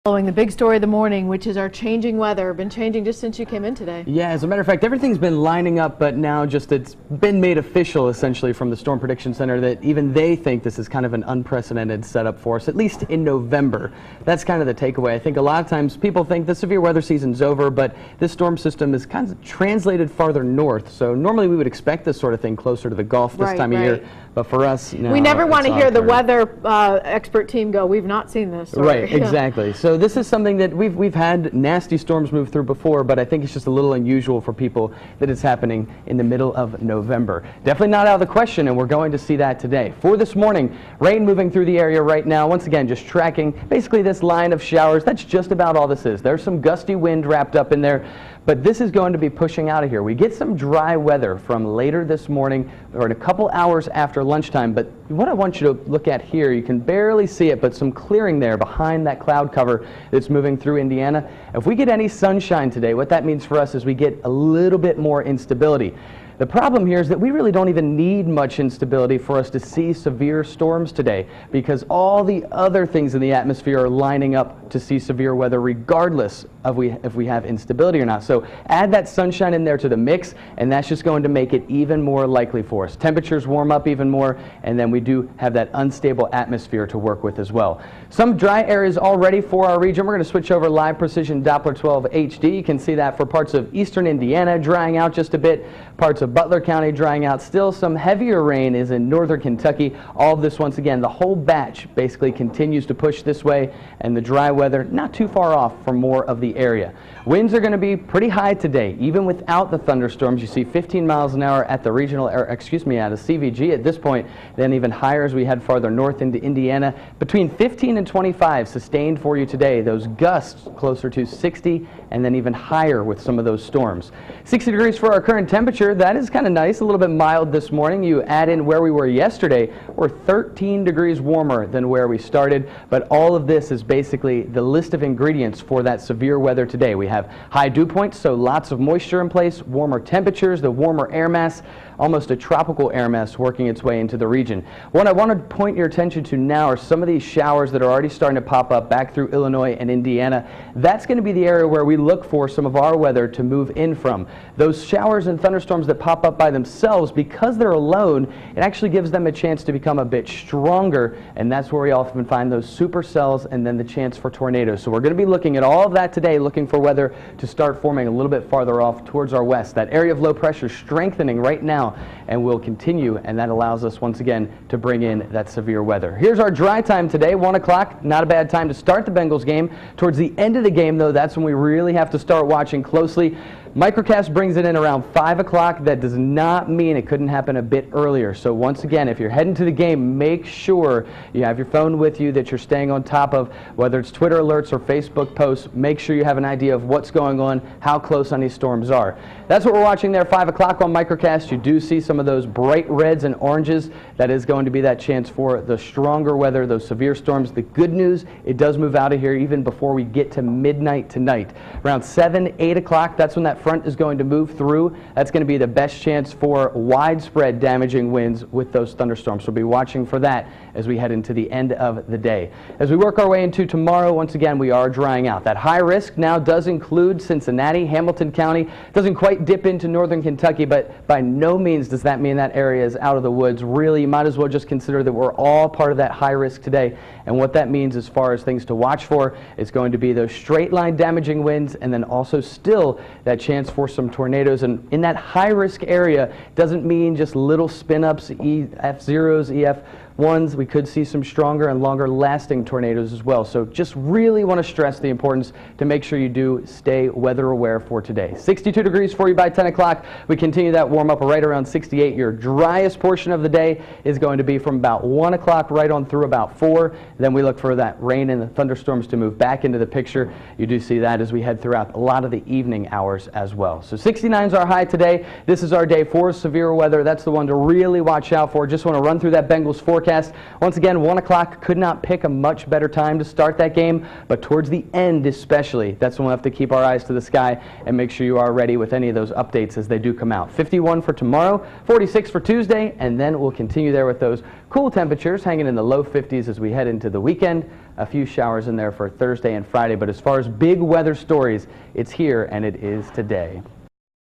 Following the big story of the morning, which is our changing weather. Been changing just since you came in today. Yeah, as a matter of fact, everything's been lining up, but now just it's been made official essentially from the Storm Prediction Center that even they think this is kind of an unprecedented setup for us, at least in November. That's kind of the takeaway. I think a lot of times people think the severe weather season's over, but this storm system is kind of translated farther north. So normally we would expect this sort of thing closer to the Gulf this time of year, but for us, no. We never want to hear the weather expert team go, "We've not seen this." Right, exactly. So this is something that we've had nasty storms move through before, but I think it's just a little unusual for people that it's happening in the middle of November. Definitely not out of the question, and we're going to see that today. For this morning, rain moving through the area right now. Once again, just tracking basically this line of showers. That's just about all this is. There's some gusty wind wrapped up in there, but this is going to be pushing out of here. We get some dry weather from later this morning or in a couple hours after lunchtime, but what I want you to look at here, you can barely see it, but some clearing there behind that cloud cover that's moving through Indiana. If we get any sunshine today, what that means for us is we get a little bit more instability. The problem here is that we really don't even need much instability for us to see severe storms today, because all the other things in the atmosphere are lining up to see severe weather regardless of if we have instability or not. So add that sunshine in there to the mix, and that's just going to make it even more likely for us. Temperatures warm up even more, and then we do have that unstable atmosphere to work with as well. Some dry areas already for our region. We're going to switch over live precision Doppler 12 HD. You can see that for parts of eastern Indiana drying out just a bit, parts of Butler County drying out. Still some heavier rain is in northern Kentucky. All of this, once again, the whole batch basically continues to push this way, and the dry weather not too far off for more of the area. Winds are going to be pretty high today, even without the thunderstorms. You see 15 miles an hour at the regional, at a CVG at this point, then even higher as we head farther north into Indiana. Between 15 and 25 sustained for you today. Those gusts closer to 60 and then even higher with some of those storms. 60 degrees for our current temperature. That is kind of nice, a little bit mild this morning. You add in where we were yesterday, we're 13 degrees warmer than where we started, but all of this is basically the list of ingredients for that severe weather today. We have high dew points, so lots of moisture in place, warmer temperatures, the warmer air mass, almost a tropical air mass working its way into the region. What I want to point your attention to now are some of these showers that are already starting to pop up back through Illinois and Indiana. That's going to be the area where we look for some of our weather to move in from. Those showers and thunderstorms that pop up by themselves, because they're alone, it actually gives them a chance to become a bit stronger, and that's where we often find those supercells and then the chance for tornadoes. So we're going to be looking at all of that today, looking for weather to start forming a little bit farther off towards our west. That area of low pressure strengthening right now and will continue, and that allows us once again to bring in that severe weather. Here's our dry time today, 1 o'clock. Not a bad time to start the Bengals game. Towards the end of the game, though, that's when we really have to start watching closely. Microcast brings it in around 5 o'clock. That does not mean it couldn't happen a bit earlier. So once again, if you're heading to the game, make sure you have your phone with you, that you're staying on top of whether it's Twitter alerts or Facebook posts. Make sure you have an idea of what's going on, how close on these storms are. That's what we're watching there, 5 o'clock on Microcast. You do see some of those bright reds and oranges. That is going to be that chance for the stronger weather, those severe storms. The good news, it does move out of here even before we get to midnight tonight. Around 7, 8 o'clock, that's when that front is going to move through. That's going to be the best chance for widespread damaging winds with those thunderstorms. So we'll be watching for that as we head into the end of the day. As we work our way into tomorrow, once again, we are drying out. That high risk now does include Cincinnati, Hamilton County. Doesn't quite dip into northern Kentucky, but by no means does that mean that area is out of the woods. Really, you might as well just consider that we're all part of that high risk today. And what that means as far as things to watch for is going to be those straight line damaging winds, and then also still that chance for some tornadoes. And in that high risk area doesn't mean just little spin ups, EF0s, EF1s. We could see some stronger and longer lasting tornadoes as well. So just really want to stress the importance to make sure you do stay weather aware for today. 62 degrees for you by 10 o'clock. We continue that warm up right around 68. Your driest portion of the day is going to be from about 1 o'clock right on through about 4. Then we look for that rain and the thunderstorms to move back into the picture. You do see that as we head throughout a lot of the evening hours as well. So 69 is our high today. This is our day for severe weather. That's the one to really watch out for. Just want to run through that Bengals forecast. Once again, 1 o'clock, could not pick a much better time to start that game, but towards the end especially, that's when we'll have to keep our eyes to the sky and make sure you are ready with any of those updates as they do come out. 51 for tomorrow, 46 for Tuesday, and then we'll continue there with those cool temperatures hanging in the low 50s as we head into the weekend. a few showers in there for Thursday and Friday. But as far as big weather stories, it's here, and it is today.